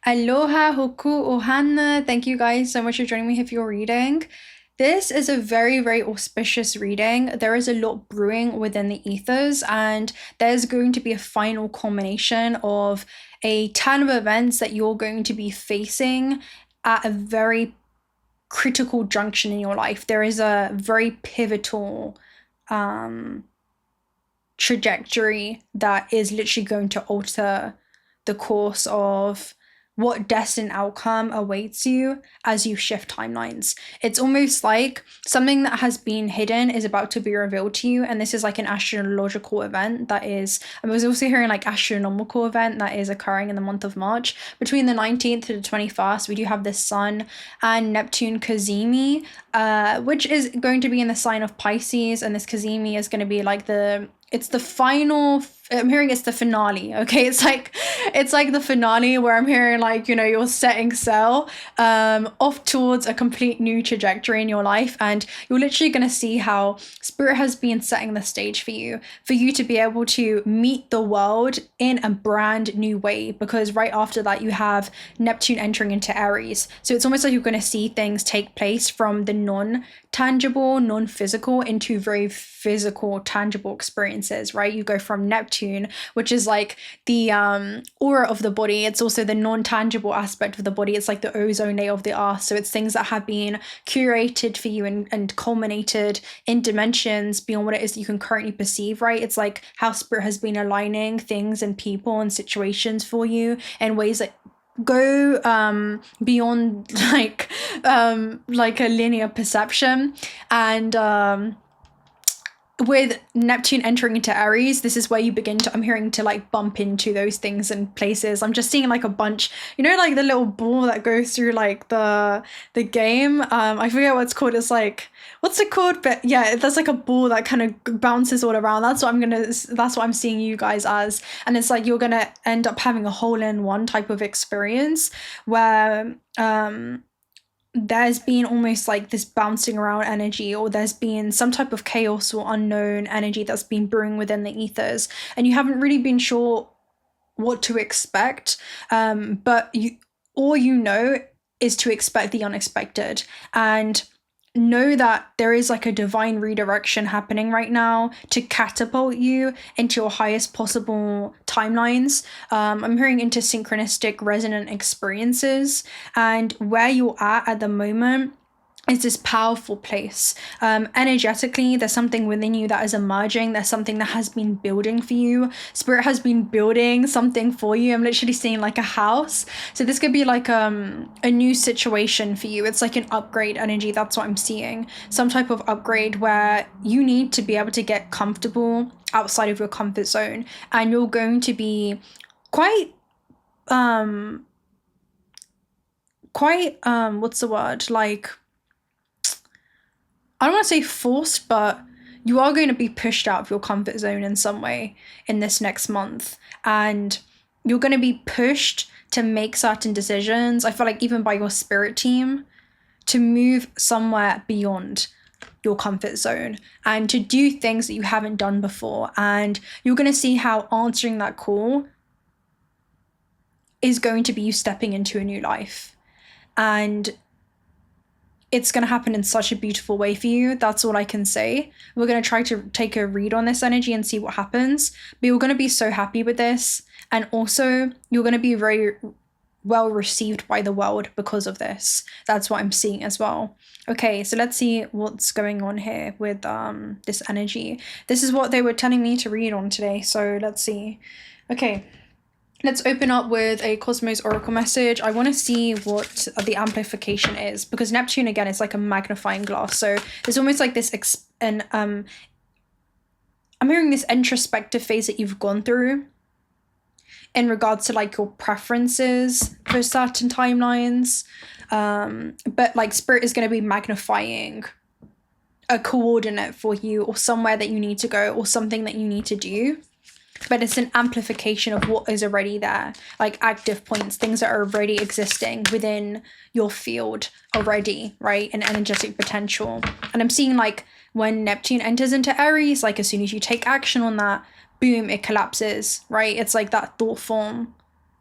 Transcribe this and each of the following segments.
Aloha, hoku, ohana. Thank you guys so much for joining me here for your reading. This is a very, very auspicious reading. There is a lot brewing within the ethers, and there's going to be a final culmination of a ton of events that you're going to be facing at a very critical junction in your life. There is a very pivotal trajectory that is literally going to alter the course of what destined outcome awaits you as you shift timelines. It's almost like something that has been hidden is about to be revealed to you, and this is like an astrological event that is, I was also hearing like astronomical event that is occurring in the month of March. Between the 19th to the 21st, we do have the Sun and Neptune cazimi, which is going to be in the sign of Pisces, and this cazimi is going to be like it's the final, I'm hearing it's the finale, okay? It's like the finale where I'm hearing like, you know, you're setting sail off towards a complete new trajectory in your life, and you're literally going to see how Spirit has been setting the stage for you to be able to meet the world in a brand new way, because right after that you have Neptune entering into Aries. So it's almost like you're going to see things take place from the non-tangible, non-physical into very physical, tangible experiences, right? You go from Neptune, which is like the aura of the body. It's also the non-tangible aspect of the body. It's like the ozone layer of the earth. So it's things that have been curated for you and culminated in dimensions beyond what it is that you can currently perceive, right? It's like how Spirit has been aligning things and people and situations for you in ways that go beyond like a linear perception. And with Neptune entering into Aries, this is where you begin to, I'm hearing, to like bump into those things and places. I'm just seeing like a bunch, you know, like the little ball that goes through like the game. I forget what it's called. It's like, what's it called? But yeah, there's like a ball that kind of bounces all around. That's what I'm seeing you guys as. And it's like you're gonna end up having a hole-in-one type of experience where there's been almost like this bouncing around energy, or there's been some type of chaos or unknown energy that's been brewing within the ethers, and you haven't really been sure what to expect, but all you know is to expect the unexpected, and know that there is like a divine redirection happening right now to catapult you into your highest possible timelines. I'm hearing into synchronistic resonant experiences, and where you're at the moment is this powerful place. Energetically, there's something within you that is emerging. There's something that has been building for you. Spirit has been building something for you. I'm literally seeing like a house. So this could be like a new situation for you. It's like an upgrade energy. That's what I'm seeing. Some type of upgrade where you need to be able to get comfortable outside of your comfort zone. And you're going to be quite what's the word? Like, I don't want to say forced, but you are going to be pushed out of your comfort zone in some way in this next month. And you're going to be pushed to make certain decisions. I feel like even by your spirit team, to move somewhere beyond your comfort zone and to do things that you haven't done before. And you're going to see how answering that call is going to be you stepping into a new life. And it's going to happen in such a beautiful way for you. That's all I can say. We're going to try to take a read on this energy and see what happens. But you're going to be so happy with this. And also, you're going to be very well received by the world because of this. That's what I'm seeing as well. Okay, so let's see what's going on here with this energy. This is what they were telling me to read on today. So let's see. Okay. Let's open up with a Cosmos Oracle message. I want to see what the amplification is, because Neptune, again, is like a magnifying glass. So there's almost like this, I'm hearing this introspective phase that you've gone through in regards to like your preferences for certain timelines. But like Spirit is going to be magnifying a coordinate for you, or somewhere that you need to go, or something that you need to do. But it's an amplification of what is already there, like active points, things that are already existing within your field already, right? An energetic potential. And I'm seeing like when Neptune enters into Aries, like as soon as you take action on that, boom, it collapses, right? It's like that thought form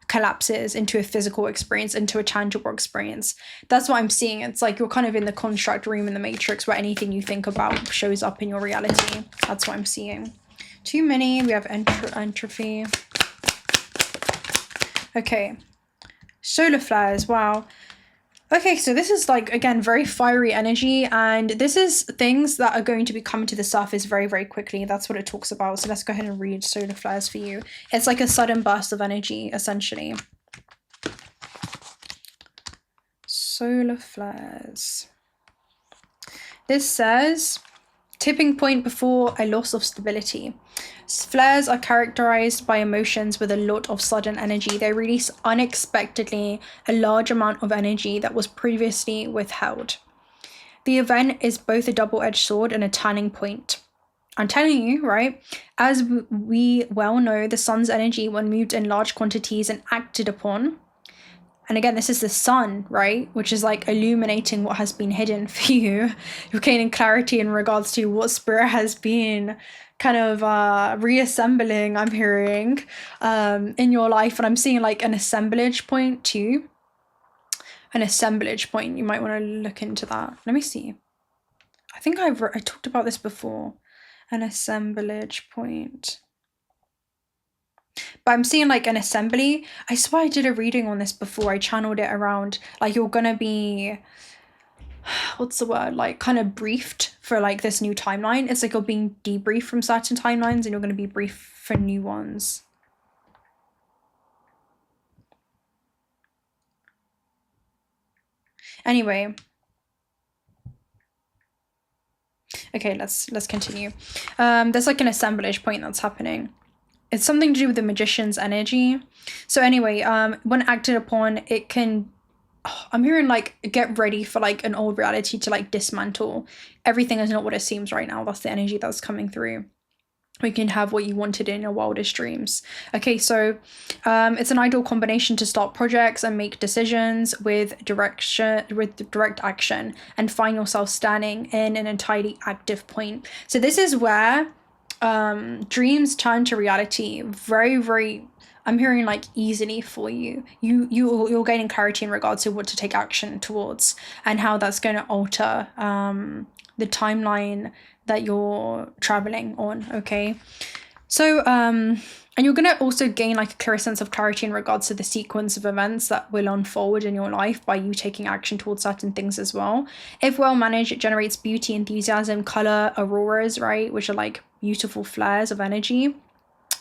collapses into a physical experience, into a tangible experience. That's what I'm seeing. It's like you're kind of in the construct room in the Matrix where anything you think about shows up in your reality. That's what I'm seeing. Too many. We have entropy. Okay. Solar flares. Wow. Okay, so this is like, again, very fiery energy, and this is things that are going to be coming to the surface very, very quickly. That's what it talks about. So let's go ahead and read solar flares for you. It's like a sudden burst of energy, essentially. Solar flares. This says, tipping point before a loss of stability. Flares are characterized by emotions with a lot of sudden energy. They release unexpectedly a large amount of energy that was previously withheld. The event is both a double-edged sword and a turning point. I'm telling you, right? As we well know, the sun's energy, when moved in large quantities and acted upon, and again, this is the sun, right? Which is like illuminating what has been hidden for you. You're gaining clarity in regards to what spirit has been kind of reassembling, I'm hearing, in your life. And I'm seeing like an assemblage point too. An assemblage point. You might want to look into that. Let me see. I think I talked about this before. An assemblage point. But I'm seeing like an assembly. I swear I did a reading on this before. I channeled it around like you're gonna be, what's the word, like kind of briefed for like this new timeline. It's like you're being debriefed from certain timelines and you're going to be briefed for new ones. Anyway, okay, let's continue. There's like an assemblage point that's happening. It's something to do with the magician's energy. So anyway, when acted upon, it can, I'm hearing like get ready for like an old reality to like dismantle. Everything is not what it seems right now. That's the energy that's coming through. We can have what you wanted in your wildest dreams. Okay, so it's an ideal combination to start projects and make decisions with direct action and find yourself standing in an entirely active point. So this is where dreams turn to reality very, very, I'm hearing like easily for you. You're gaining clarity in regards to what to take action towards and how that's going to alter the timeline that you're traveling on. Okay, so and you're going to also gain like a clearer sense of clarity in regards to the sequence of events that will unfold in your life by you taking action towards certain things as well. If well managed, it generates beauty, enthusiasm, color, auroras, right, which are like beautiful flares of energy.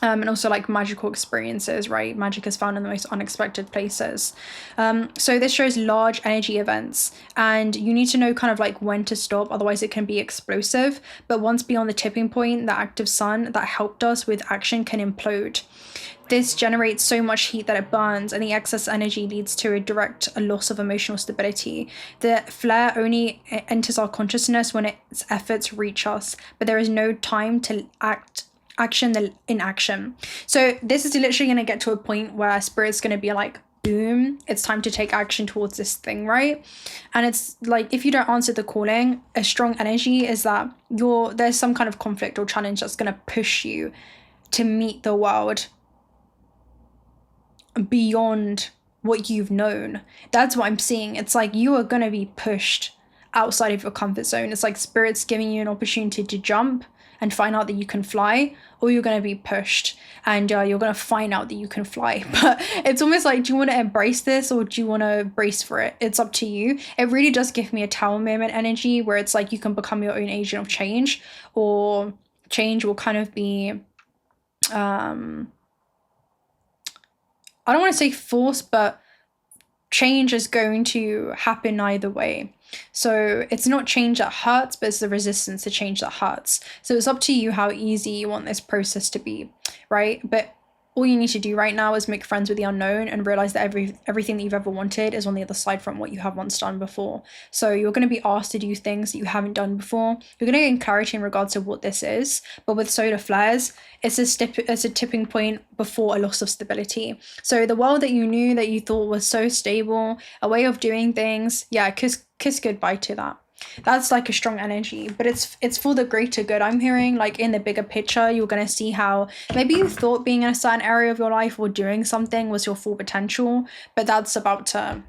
And also like magical experiences, right? Magic is found in the most unexpected places. So this shows large energy events, and you need to know kind of like when to stop, otherwise it can be explosive. But once beyond the tipping point, the active sun that helped us with action can implode. This generates so much heat that it burns, and the excess energy leads to a loss of emotional stability. The flare only enters our consciousness when its efforts reach us, but there is no time to action in action. So this is literally going to get to a point where spirit's going to be like, boom, it's time to take action towards this thing, right? And it's like, if you don't answer the calling, a strong energy is that there's some kind of conflict or challenge that's going to push you to meet the world beyond what you've known. That's what I'm seeing. It's like you are going to be pushed outside of your comfort zone. It's like spirit's giving you an opportunity to jump and find out that you can fly, or you're going to be pushed and you're going to find out that you can fly. But it's almost like, do you want to embrace this or do you want to brace for it? It's up to you. It really does give me a tower moment energy where it's like you can become your own agent of change, or change will kind of be, I don't want to say forced, but change is going to happen either way. So it's not change that hurts, but it's the resistance to change that hurts. So it's up to you how easy you want this process to be, right? But all you need to do right now is make friends with the unknown and realize that everything that you've ever wanted is on the other side from what you have once done before. So you're going to be asked to do things that you haven't done before. You're going to gain clarity in regards to what this is. But with solar flares, it's a tipping point before a loss of stability. So the world that you knew, that you thought was so stable, a way of doing things, yeah, kiss goodbye to that. That's like a strong energy, but it's for the greater good. I'm hearing like in the bigger picture, you're going to see how maybe you thought being in a certain area of your life or doing something was your full potential, but that's about to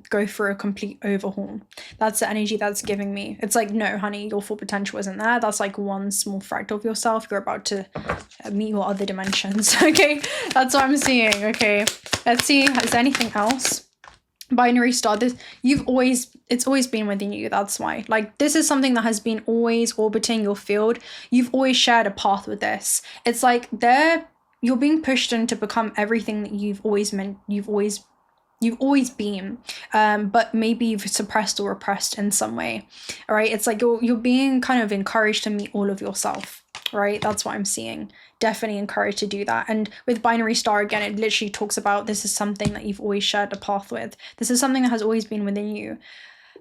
go through a complete overhaul. That's the energy that's giving me. It's like, no, honey, your full potential isn't there. That's like one small fractal of yourself. You're about to meet your other dimensions. Okay, that's what I'm seeing. Okay, let's see. Is there anything else? Binary star, this it's always been within you. That's why, like, this is something that has been always orbiting your field. You've always shared a path with this. It's like you're being pushed in to become everything that you've always been, but maybe you've suppressed or repressed in some way. All right, it's like you're being kind of encouraged to meet all of yourself. Right, that's what I'm seeing. Definitely encouraged to do that. And with binary star, again, it literally talks about this is something that you've always shared a path with. This is something that has always been within you.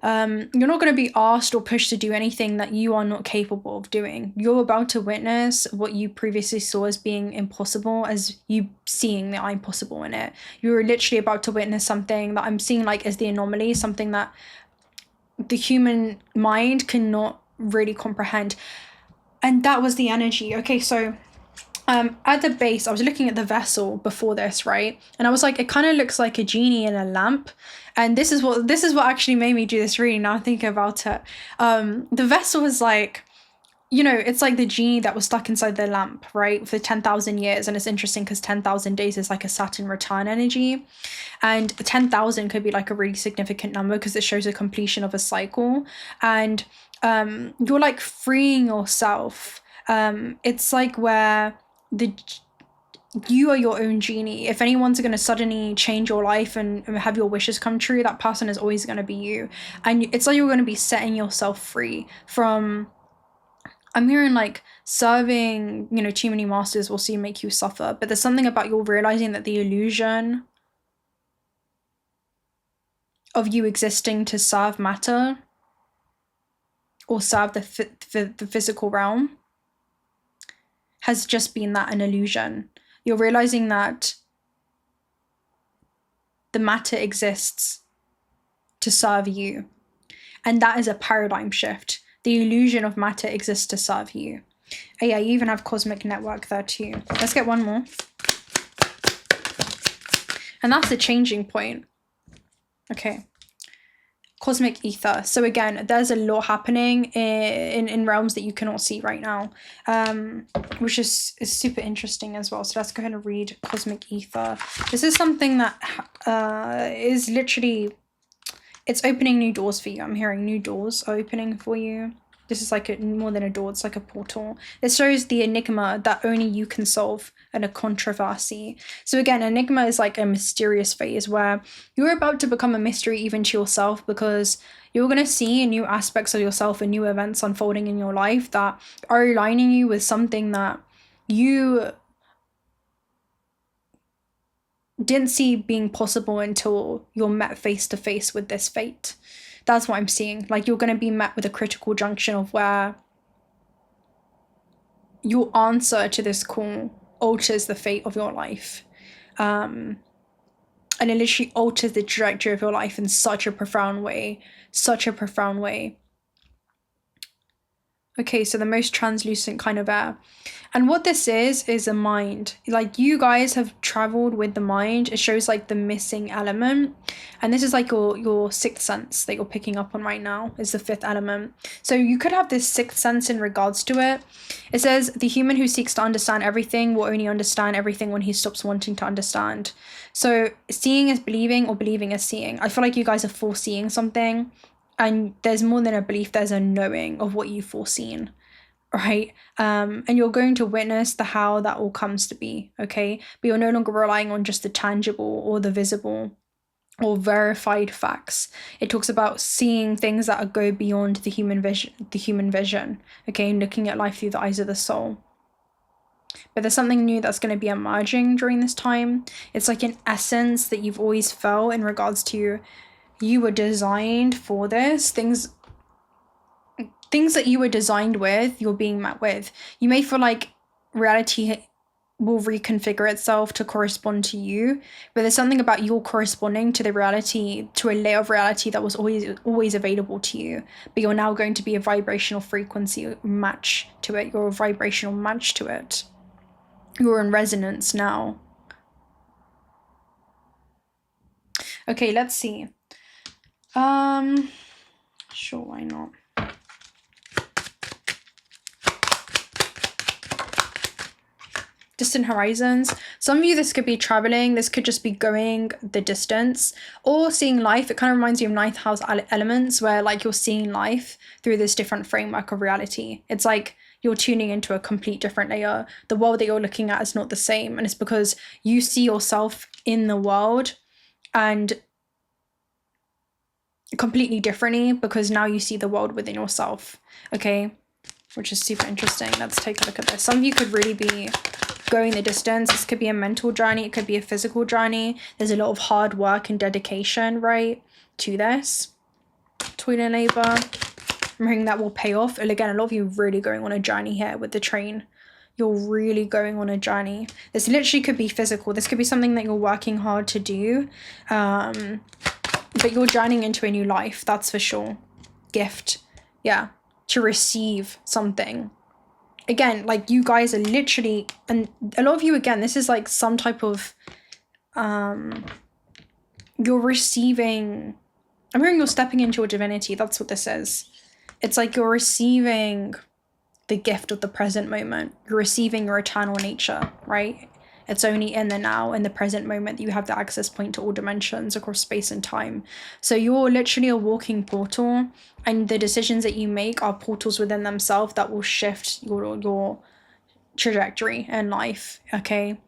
You're not going to be asked or pushed to do anything that you are not capable of doing. You're about to witness what you previously saw as being impossible as you seeing the impossible in it. You're literally about to witness something that I'm seeing like as the anomaly, something that the human mind cannot really comprehend. And that was the energy. Okay, so at the base, I was looking at the vessel before this, right? And I was like, it kind of looks like a genie in a lamp. And this is what actually made me do this reading. Now I'm thinking about it. The vessel is like, you know, it's like the genie that was stuck inside the lamp, right? For 10,000 years. And it's interesting because 10,000 days is like a Saturn return energy. And 10,000 could be like a really significant number because it shows a completion of a cycle. And you're like freeing yourself. It's like where you are your own genie. If anyone's going to suddenly change your life and have your wishes come true, that person is always going to be you. And it's like you're going to be setting yourself free from, I'm hearing like serving, you know, too many masters will soon make you suffer. But there's something about you realizing that the illusion of you existing to serve matter or serve the physical realm has just been that, an illusion. You're realizing that the matter exists to serve you. And that is a paradigm shift. The illusion of matter exists to serve you. Oh yeah, you even have cosmic network there too. Let's get one more. And that's the changing point. Okay. Cosmic ether. So again, there's a lot happening in realms that you cannot see right now, which is super interesting as well. So let's go ahead and read cosmic ether. This is something that is literally, it's opening new doors for you. I'm hearing new doors are opening for you. This is like more than a door, it's like a portal. It shows the enigma that only you can solve and a controversy. So again, enigma is like a mysterious phase where you're about to become a mystery even to yourself, because you're going to see new aspects of yourself and new events unfolding in your life that are aligning you with something that you didn't see being possible until you're met face to face with this fate. That's what I'm seeing. Like, you're going to be met with a critical junction of where your answer to this call alters the fate of your life. And it literally alters the trajectory of your life in such a profound way. Such a profound way. Okay, so the most translucent kind of air. And what this is a mind. Like, you guys have traveled with the mind. It shows like the missing element. And this is like your sixth sense that you're picking up on right now, is the fifth element. So you could have this sixth sense in regards to it. It says, the human who seeks to understand everything will only understand everything when he stops wanting to understand. So seeing is believing, or believing is seeing. I feel like you guys are foreseeing something. And there's more than a belief, there's a knowing of what you've foreseen, right? And you're going to witness the how that all comes to be, okay? But you're no longer relying on just the tangible or the visible or verified facts. It talks about seeing things that go beyond the human vision, okay? And looking at life through the eyes of the soul. But there's something new that's going to be emerging during this time. It's like an essence that you've always felt in regards to you were designed for this. Things that you were designed with, you're being met with. You may feel like reality will reconfigure itself to correspond to you, but there's something about you corresponding to the reality, to a layer of reality that was always available to you, but you're now going to be a vibrational frequency match to it. You're a vibrational match to it. You're in resonance now. Okay, let's see. Sure, why not? Distant horizons. Some of you, this could be traveling, this could just be going the distance or seeing life. It kind of reminds you of ninth house elements, where like you're seeing life through this different framework of reality. It's like you're tuning into a complete different layer. The world that you're looking at is not the same, and it's because you see yourself in the world and completely differently, because now you see the world within yourself. Okay, which is super interesting. Let's take a look at this. Some of you could really be going the distance. This could be a mental journey, it could be a physical journey. There's a lot of hard work and dedication, right, to this twin and labor. I'm hearing that will pay off. And again, a lot of you are really going on a journey here with the train. You're really going on a journey. This literally could be physical. This could be something that you're working hard to do, but you're journeying into a new life, that's for sure. Gift, yeah, to receive something. Again, like you guys are literally, and a lot of you, again, this is like some type of, you're receiving, I'm hearing you're stepping into your divinity. That's what this is. It's like you're receiving the gift of the present moment. You're receiving your eternal nature, right? It's only in the now, in the present moment, that you have the access point to all dimensions across space and time. So you're literally a walking portal, and the decisions that you make are portals within themselves that will shift your trajectory in life, okay?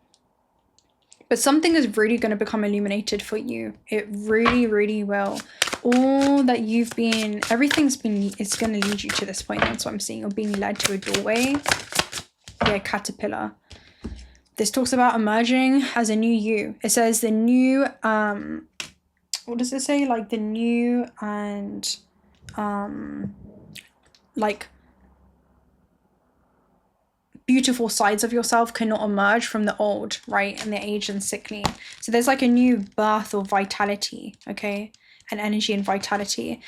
But something is really going to become illuminated for you. It really, really will. All that you've been, it's going to lead you to this point. That's what I'm seeing. You're being led to a doorway. Yeah, caterpillar. This talks about emerging as a new you. It says the new, what does it say? Like the new and, like beautiful sides of yourself cannot emerge from the old, right? And the aged and sickly. So there's like a new birth of vitality, okay? And energy and vitality.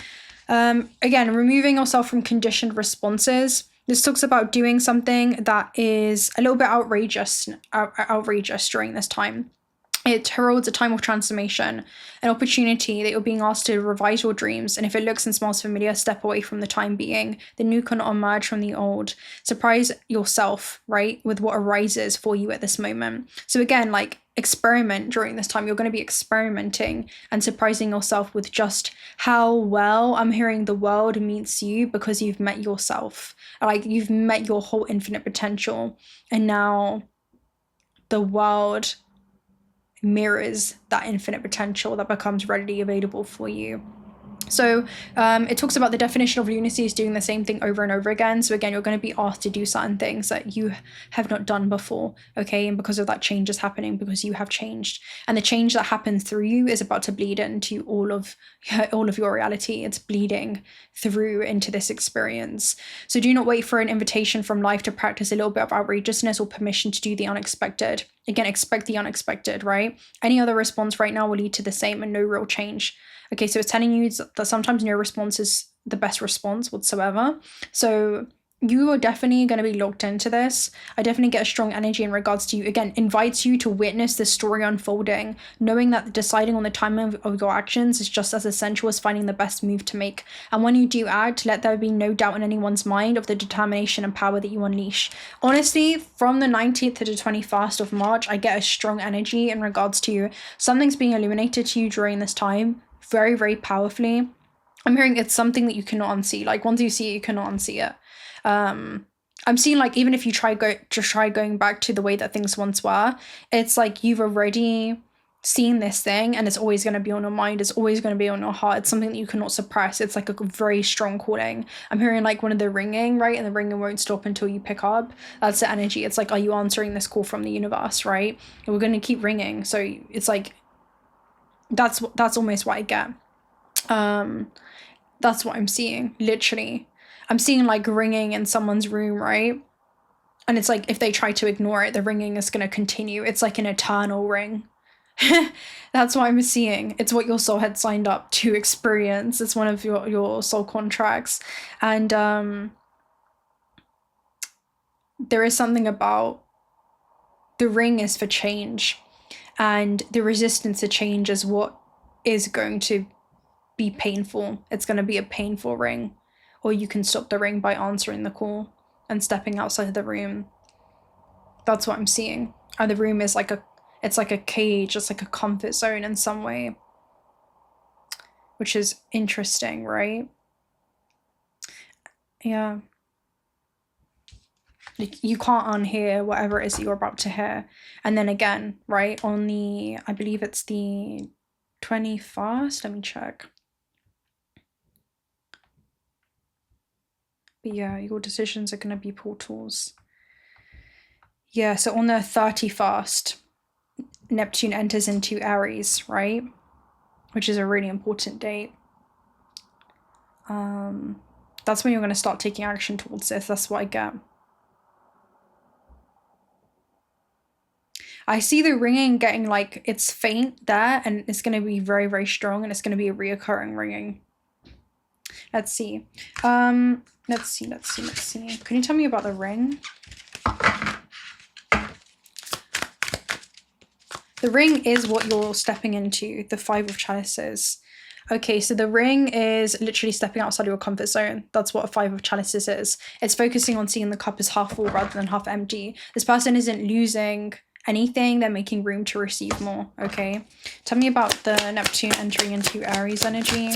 Again, removing yourself from conditioned responses. This talks about doing something that is a little bit outrageous during this time. It heralds a time of transformation, an opportunity that you're being asked to revise your dreams. And if it looks and smells familiar, step away from the time being. The new cannot emerge from the old. Surprise yourself, right, with what arises for you at this moment. So again, like experiment during this time. You're going to be experimenting and surprising yourself with just how well, I'm hearing, the world meets you, because you've met yourself. Like you've met your whole infinite potential. And now the world mirrors that infinite potential that becomes readily available for you. So it talks about the definition of lunacy is doing the same thing over and over again. So again, you're going to be asked to do certain things that you have not done before, okay? And because of that, change is happening because you have changed. And the change that happens through you is about to bleed into all of your reality. It's bleeding through into this experience. So do not wait for an invitation from life to practice a little bit of outrageousness or permission to do the unexpected. Again, expect the unexpected, right? Any other response right now will lead to the same and no real change. Okay, so it's telling you that sometimes no response is the best response whatsoever. So you are definitely going to be locked into this. I definitely get a strong energy in regards to you. Again, invites you to witness the story unfolding, knowing that deciding on the timing of your actions is just as essential as finding the best move to make. And when you do act, let there be no doubt in anyone's mind of the determination and power that you unleash. Honestly, from the 19th to the 21st of March, I get a strong energy in regards to something's being illuminated to you during this time. Very, very powerfully. I'm hearing it's something that you cannot unsee. Like once you see it, you cannot unsee it. I'm seeing like even if you try going back to the way that things once were, it's like you've already seen this thing and it's always going to be on your mind. It's always going to be on your heart. It's something that you cannot suppress. It's like a very strong calling. I'm hearing like one of the ringing, right? And the ringing won't stop until you pick up. That's the energy. It's like, are you answering this call from the universe, right? And we're going to keep ringing. So it's like, that's almost what I get. That's what I'm seeing, literally. I'm seeing like ringing in someone's room, right? And it's like if they try to ignore it, the ringing is going to continue. It's like an eternal ring. That's what I'm seeing. It's what your soul had signed up to experience. It's one of your soul contracts. And there is something about the ring is for change, and the resistance to change is what is going to be painful. It's going to be a painful ring. Or you can stop the ring by answering the call and stepping outside of the room. That's what I'm seeing. And the room is like it's like a cage, it's like a comfort zone in some way. Which is interesting, right? Yeah. You can't unhear whatever it is that you're about to hear. And then again, right, on the, I believe it's the 21st, let me check. But yeah, your decisions are going to be portals. Yeah, so on the 31st, Neptune enters into Aries, right? Which is a really important date. That's when you're going to start taking action towards this. That's what I get. I see the ringing getting like, it's faint there, and it's going to be very, very strong, and it's going to be a reoccurring ringing. Let's see. Let's see. Can you tell me about the ring? The ring is what you're stepping into, the 5 of chalices. Okay, so the ring is literally stepping outside your comfort zone. That's what a 5 of chalices is. It's focusing on seeing the cup as half full rather than half empty. This person isn't losing anything, they're making room to receive more, okay? Tell me about the Neptune entering into Aries energy.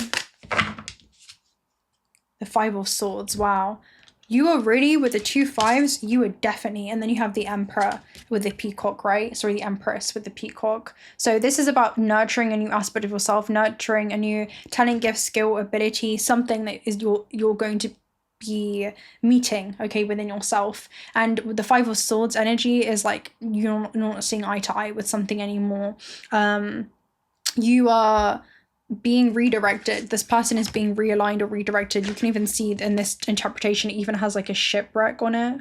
The 5 of Swords, wow. You are really, with the 2 5s, you are definitely, and then you have the Emperor with the peacock, right? Sorry, the Empress with the peacock. So this is about nurturing a new aspect of yourself, nurturing a new talent, gift, skill, ability, something that is you're going to be meeting, okay, within yourself. And with the 5 of Swords energy is like you're not seeing eye to eye with something anymore. You are being redirected. This person is being realigned or redirected. You can even see in this interpretation, it even has like a shipwreck on it.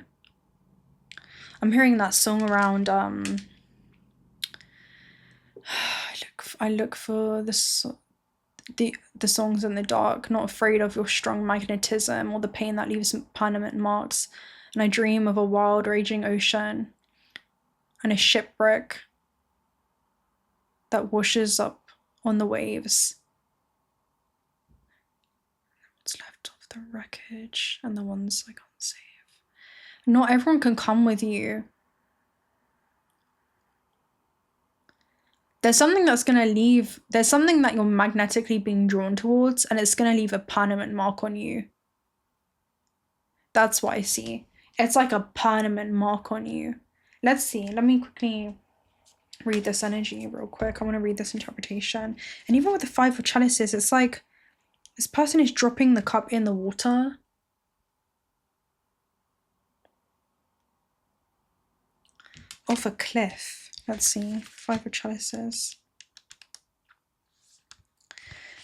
I'm hearing that song around I look for the songs in the dark, not afraid of your strong magnetism or the pain that leaves permanent marks. And I dream of a wild raging ocean and a shipwreck that washes up on the waves. What's left of the wreckage and the ones I can't save. Not everyone can come with you. There's something that's going to leave, there's something that you're magnetically being drawn towards, and it's going to leave a permanent mark on you. That's what I see. It's like a permanent mark on you. Let's see. Let me quickly read this energy real quick. I want to read this interpretation. And even with the 5 of chalices, it's like this person is dropping the cup in the water. Off a cliff. Let's see, 5 of chalices.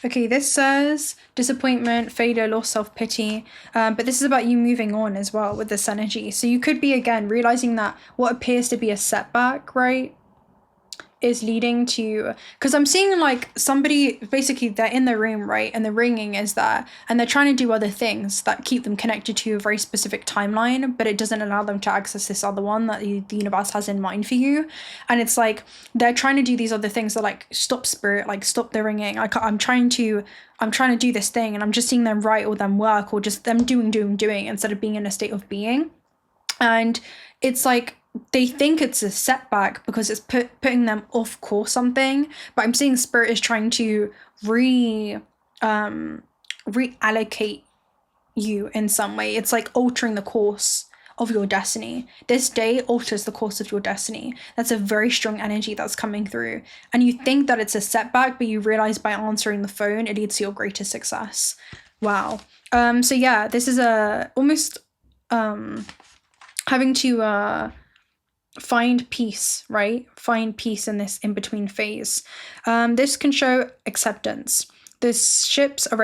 Okay, this says disappointment, failure, loss, self-pity. But this is about you moving on as well with this energy. So you could be, again, realizing that what appears to be a setback, right, is leading to, because I'm seeing like somebody, basically they're in the room, right, and the ringing is there, and they're trying to do other things that keep them connected to a very specific timeline, but it doesn't allow them to access this other one that the universe has in mind for you. And it's like they're trying to do these other things that like, stop spirit, like stop the ringing. I'm trying to do this thing, and I'm just seeing them write or them work or just them doing instead of being in a state of being. And it's like they think it's a setback because it's putting them off course something, but I'm seeing spirit is trying to reallocate you in some way. It's like altering the course of your destiny. This day alters the course of your destiny. That's a very strong energy that's coming through. And you think that it's a setback, but you realize by answering the phone, it leads to your greatest success. Wow. So yeah, this is almost having to find peace, right? Find peace in this in-between phase. This can show acceptance. The ships are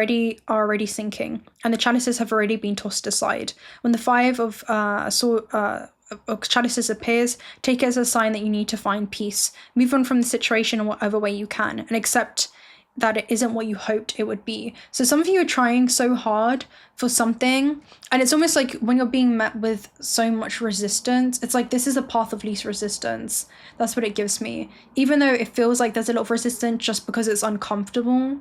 already sinking, and the chalices have already been tossed aside. When the 5 of chalices appears, take it as a sign that you need to find peace. Move on from the situation in whatever way you can, and accept that it isn't what you hoped it would be. So some of you are trying so hard for something, and it's almost like when you're being met with so much resistance, it's like this is a path of least resistance. That's what it gives me. Even though it feels like there's a lot of resistance just because it's uncomfortable.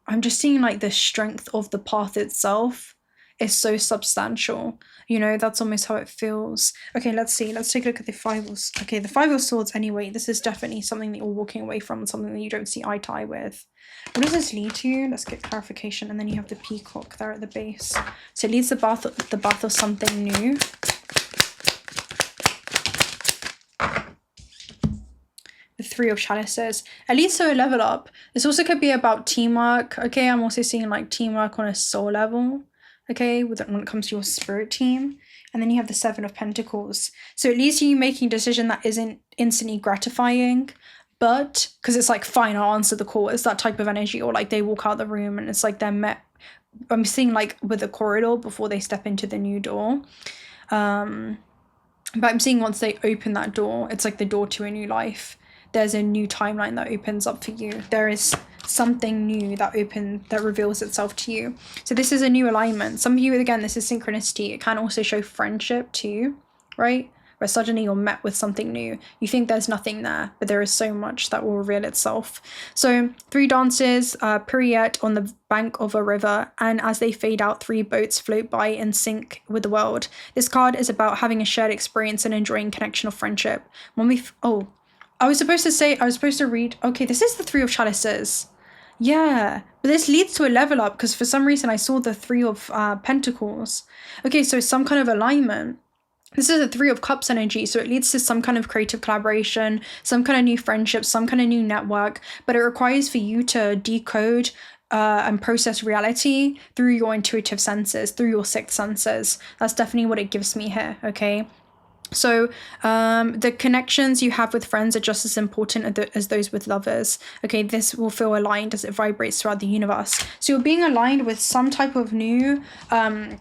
I'm just seeing like the strength of the path itself is so substantial. You know, that's almost how it feels. Okay, let's see. Let's take a look at the Five of... Okay, the Five of Swords anyway. This is definitely something that you're walking away from, something that you don't see eye to eye with. What does this lead to? Let's get clarification. And then you have the Peacock there at the base. So it leads the bath of something new. The Three of Chalices. At least to a level up. This also could be about teamwork. Okay, I'm also seeing like teamwork on a soul level. Okay, when it comes to your spirit team. And then you have the Seven of Pentacles. So it leads to you making a decision that isn't instantly gratifying, but because it's like, fine, I'll answer the call. It's that type of energy. Or like they walk out the room and it's like they're met. I'm seeing like with the corridor before they step into the new door. But I'm seeing once they open that door, it's like the door to a new life. There's a new timeline that opens up for you. There is something new that reveals itself to you. So this is a new alignment. Some of you, again, this is synchronicity. It can also show friendship too, right? Where suddenly you're met with something new. You think there's nothing there, but there is so much that will reveal itself. So 3 dances, pirouette on the bank of a river, and as they fade out, 3 boats float by in sync with the world. This card is about having a shared experience and enjoying connection of friendship. I was supposed to read, okay, this is the Three of Chalices. Yeah, but this leads to a level up because for some reason I saw the Three of Pentacles. Okay, so some kind of alignment. This is a Three of Cups energy, so it leads to some kind of creative collaboration, some kind of new friendship, some kind of new network, but it requires for you to decode and process reality through your intuitive senses, through your sixth senses. That's definitely what it gives me here, okay? So the connections you have with friends are just as important as those with lovers. Okay, this will feel aligned as it vibrates throughout the universe. So you're being aligned with some type of new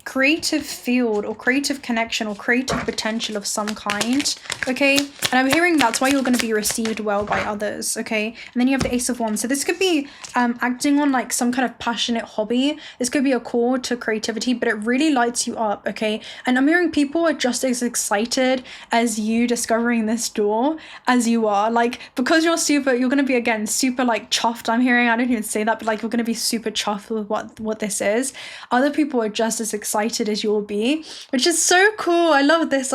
creative field or creative connection or creative potential of some kind. Okay, and I'm hearing that's why you're going to be received well by others. Okay, and then you have the Ace of Wands. So this could be acting on like some kind of passionate hobby. This could be a call to creativity, but it really lights you up. Okay, and I'm hearing people are just as excited as you discovering this door as you are, like, because you're gonna be, again, super like chuffed. I'm hearing, I don't even say that, but like you're gonna be super chuffed with what this is. Other people are just as excited as you'll be, which is so cool. I love this.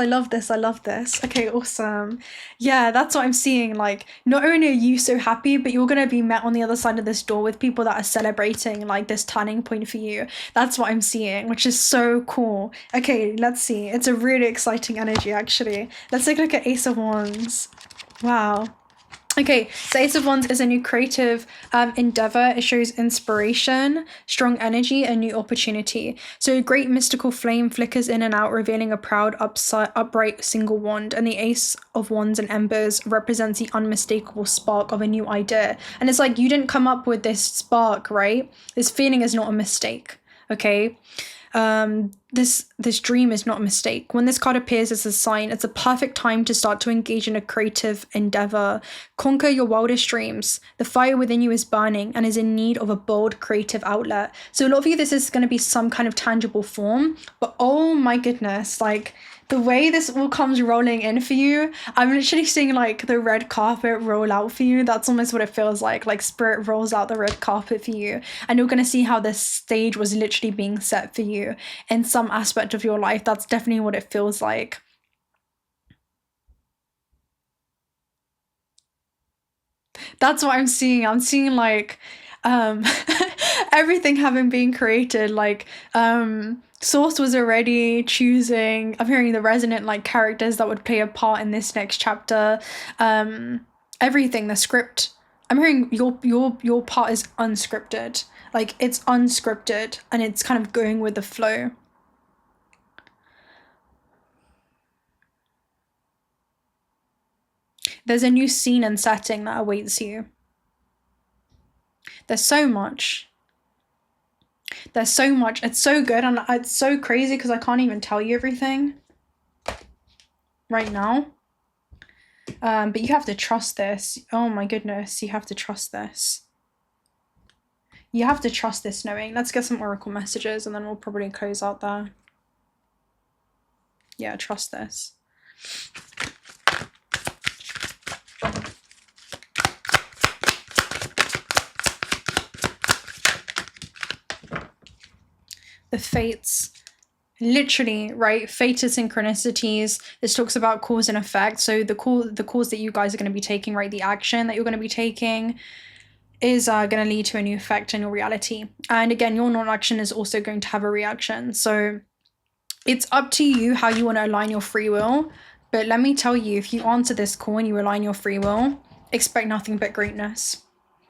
Okay, awesome. Yeah, that's what I'm seeing. Like, not only are you so happy, but you're gonna be met on the other side of this door with people that are celebrating like this turning point for you. That's what I'm seeing, which is so cool. Okay, let's see. It's a really exciting energy, actually. Let's take a look at Ace of Wands. Wow. Okay, so Ace of Wands is a new creative endeavor. It shows inspiration, strong energy, and new opportunity. So a great mystical flame flickers in and out, revealing a proud, upright single wand. And the Ace of Wands and Embers represents the unmistakable spark of a new idea. And it's like, you didn't come up with this spark, right? This feeling is not a mistake, okay? This dream is not a mistake. When this card appears as a sign, it's a perfect time to start to engage in a creative endeavor. Conquer your wildest dreams. The fire within you is burning and is in need of a bold creative outlet. So a lot of you, this is going to be some kind of tangible form, but oh my goodness, like the way this all comes rolling in for you, I'm literally seeing like the red carpet roll out for you. That's almost what it feels like spirit rolls out the red carpet for you. And you're going to see how this stage was literally being set for you in some aspect of your life. That's definitely what it feels like. That's what I'm seeing. I'm seeing like everything having been created, like Source was already choosing. I'm hearing the resonant like characters that would play a part in this next chapter. Everything, the script. I'm hearing your part is unscripted. Like, it's unscripted and it's kind of going with the flow. There's a new scene and setting that awaits you. There's so much. There's so much. It's so good, and it's so crazy because I can't even tell you everything right now. But you have to trust this. Oh my goodness, you have to trust this. You have to trust this knowing. Let's get some oracle messages and then we'll probably close out there. Yeah, trust this. The fates. Literally, right? Fated synchronicities. This talks about cause and effect. So the cause that you guys are going to be taking, right? The action that you're going to be taking is going to lead to a new effect in your reality. And again, your non-action is also going to have a reaction. So it's up to you how you want to align your free will. But let me tell you, if you answer this call and you align your free will, expect nothing but greatness.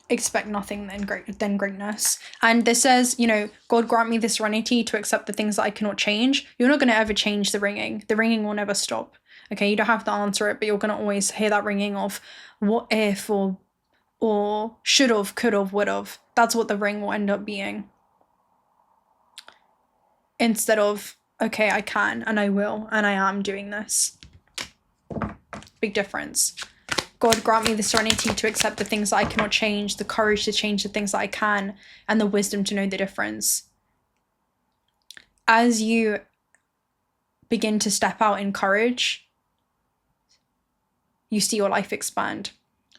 Expect nothing than greatness. And this says, you know, God grant me the serenity to accept the things that I cannot change. You're not going to ever change the ringing. The ringing will never stop. Okay, you don't have to answer it, but you're going to always hear that ringing of what if or should have, could have, would have. That's what the ring will end up being. Instead of, okay, I can and I will and I am doing this. Big difference. God grant me the serenity to accept the things that I cannot change, the courage to change the things that I can, and the wisdom to know the difference. As you begin to step out in courage, you see your life expand.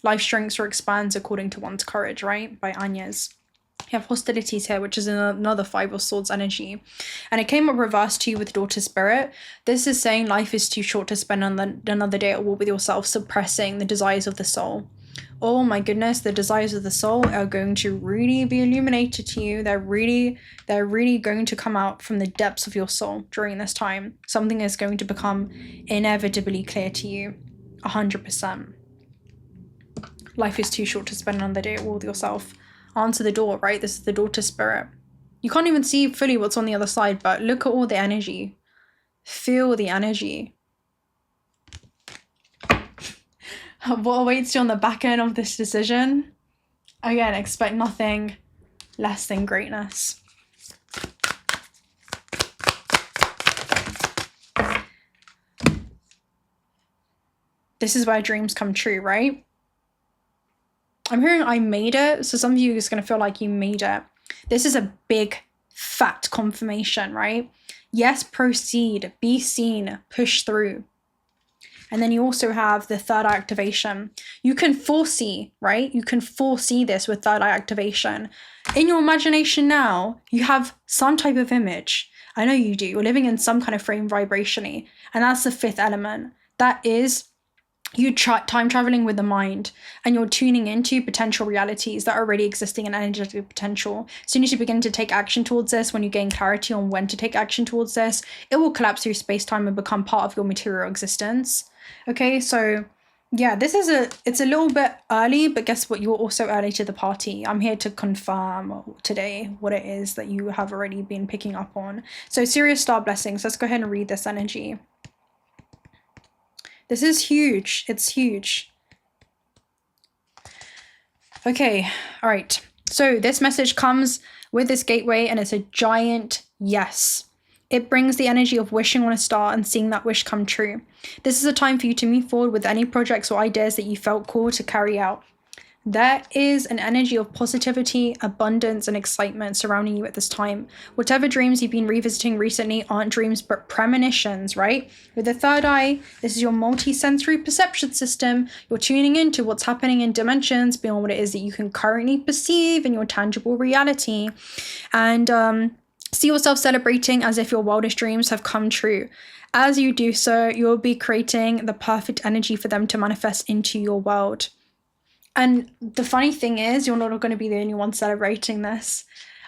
Life shrinks or expands according to one's courage, right? By Agnes. You have hostilities here, which is another 5 of Swords energy. And it came up reversed to you with Daughter Spirit. This is saying life is too short to spend another day at war with yourself, suppressing the desires of the soul. Oh my goodness, the desires of the soul are going to really be illuminated to you. They're really going to come out from the depths of your soul during this time. Something is going to become inevitably clear to you. 100%. Life is too short to spend another day at war with yourself. Answer the door, right? This is the Daughter Spirit. You can't even see fully what's on the other side, but look at all the energy. Feel the energy. What awaits you on the back end of this decision? Again, expect nothing less than greatness. This is where dreams come true, right? I'm hearing I made it. So some of you is going to feel like you made it. This is a big, fat confirmation, right? Yes, proceed, be seen, push through. And then you also have the third eye activation. You can foresee, right? You can foresee this with third eye activation. In your imagination now, you have some type of image. I know you do. You're living in some kind of frame vibrationally. And that's the 5th element. That is you time traveling with the mind, and you're tuning into potential realities that are already existing in energetic potential. As soon as you begin to take action towards this, when you gain clarity on when to take action towards this, it will collapse through space-time and become part of your material existence. Okay, so yeah, it's a little bit early, but guess what? You're also early to the party. I'm here to confirm today what it is that you have already been picking up on. So serious star blessings. Let's go ahead and read this energy. This is huge. It's huge. Okay, all right. So this message comes with this gateway, and it's a giant yes. It brings the energy of wishing on a star and seeing that wish come true. This is a time for you to move forward with any projects or ideas that you felt called to carry out. There is an energy of positivity, abundance, and excitement surrounding you at this time. Whatever dreams you've been revisiting recently aren't dreams, but premonitions, right? With the third eye, this is your multi-sensory perception system. You're tuning into what's happening in dimensions beyond what it is that you can currently perceive in your tangible reality. And see yourself celebrating as if your wildest dreams have come true. As you do so, you'll be creating the perfect energy for them to manifest into your world. And the funny thing is, you're not going to be the only one celebrating this.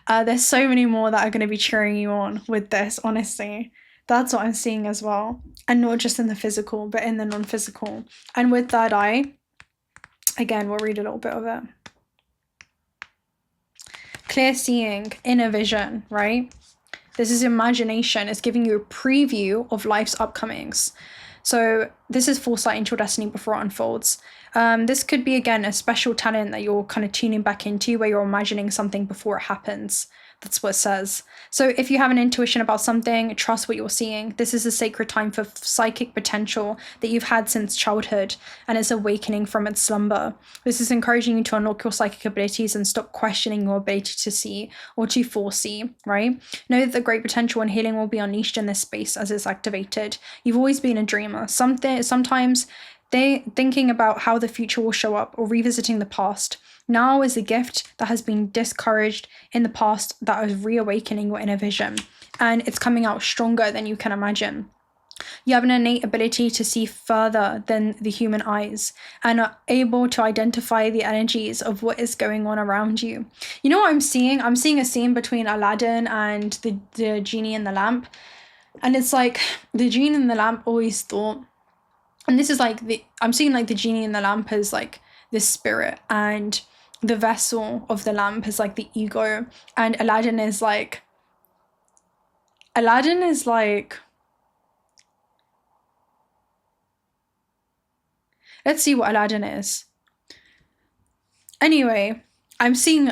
There's so many more that are going to be cheering you on with this, honestly. That's what I'm seeing as well. And not just in the physical, but in the non-physical. And with third eye, again, we'll read a little bit of it. Clear seeing, inner vision, right? This is imagination. It's giving you a preview of life's upcomings. So this is foresight into your destiny before it unfolds. This could be, again, a special talent that you're kind of tuning back into, where you're imagining something before it happens. That's what it says. So if you have an intuition about something, trust what you're seeing. This is a sacred time for psychic potential that you've had since childhood, and it's awakening from its slumber. This is encouraging you to unlock your psychic abilities and stop questioning your ability to see or to foresee, right? Know that the great potential and healing will be unleashed in this space as it's activated. You've always been a dreamer. Sometimes thinking about how the future will show up or revisiting the past. Now is the gift that has been discouraged in the past that is reawakening your inner vision, and it's coming out stronger than you can imagine. You have an innate ability to see further than the human eyes and are able to identify the energies of what is going on around you. You know what I'm seeing? I'm seeing a scene between Aladdin and the genie in the lamp, and it's like the genie in the lamp always thought, and this is like I'm seeing like the genie in the lamp as like the spirit, and the vessel of the lamp is like the ego, and Aladdin is like let's see what Aladdin is. Anyway, I'm seeing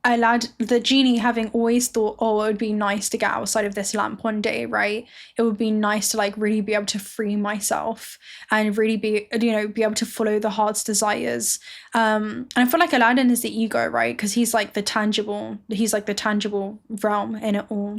the genie having always thought, oh, it would be nice to get outside of this lamp one day, right? It would be nice to like really be able to free myself and really be able to follow the heart's desires. And I feel like Aladdin is the ego, right? Because he's like the tangible realm in it all.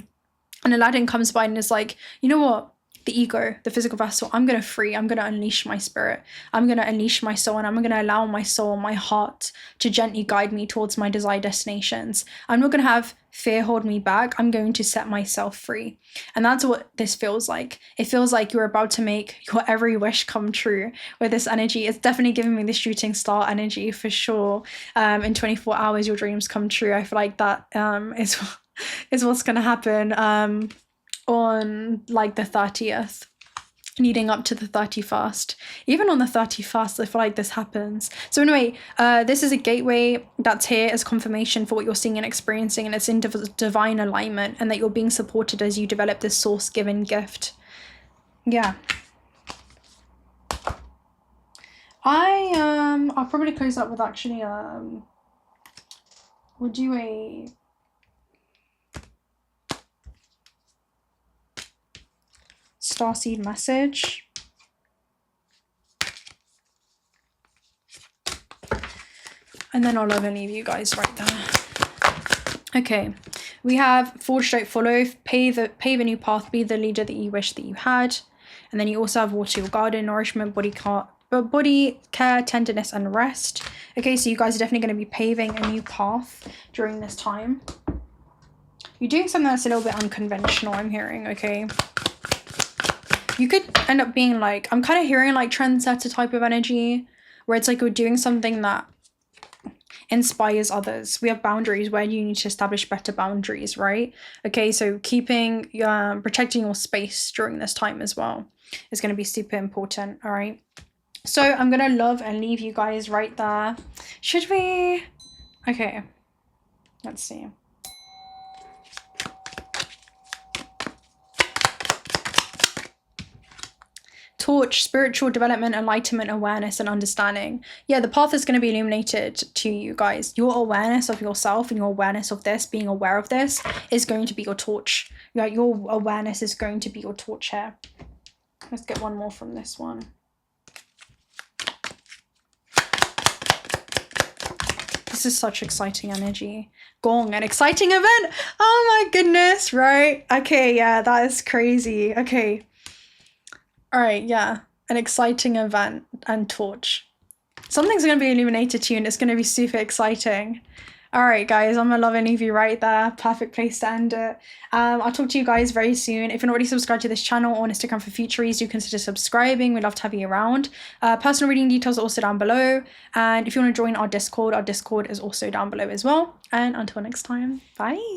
And Aladdin comes by and is like, you know what? The ego, the physical vessel, I'm going to unleash my spirit. I'm going to unleash my soul, and I'm going to allow my soul, my heart to gently guide me towards my desired destinations. I'm not going to have fear hold me back. I'm going to set myself free. And that's what this feels like. It feels like you're about to make your every wish come true with this energy. It's definitely giving me the shooting star energy for sure. In 24 hours, your dreams come true. I feel like that is what's going to happen. On like the 30th, leading up to the 31st. Even on the 31st, I feel like this happens. So anyway, this is a gateway that's here as confirmation for what you're seeing and experiencing, and it's in divine alignment, and that you're being supported as you develop this source-given gift. Yeah. I'll probably close up with actually, we'll do a starseed message. And then I'll love and leave you guys right there. Okay, we have follow, pave a new path, be the leader that you wish that you had. And then you also have water your garden, nourishment, body care, tenderness, and rest. Okay, so you guys are definitely going to be paving a new path during this time. You're doing something that's a little bit unconventional, I'm hearing, okay? You could end up being like, I'm kind of hearing like trendsetter type of energy, where it's like you're doing something that inspires others. We have boundaries where you need to establish better boundaries, right? Okay, so protecting your space during this time as well is going to be super important, all right? So I'm going to love and leave you guys right there. Should we? Okay, let's see. Torch, spiritual development, enlightenment, awareness, and understanding. Yeah, the path is going to be illuminated to you guys. Your awareness of yourself and your awareness of this, being aware of this, is going to be your torch. Like, your awareness is going to be your torch here. Let's get one more from this one. This is such exciting energy. Gong, an exciting event. Oh my goodness, right? Okay, yeah, that is crazy. Okay. All right, yeah, an exciting event and torch. Something's going to be illuminated to you, and it's going to be super exciting. All right, guys, I'm going to love and leave you right there. Perfect place to end it. I'll talk to you guys very soon. If you're not already subscribed to this channel or want to stick around for future reads, do consider subscribing. We'd love to have you around. Personal reading details are also down below. And if you want to join our Discord is also down below as well. And until next time, bye.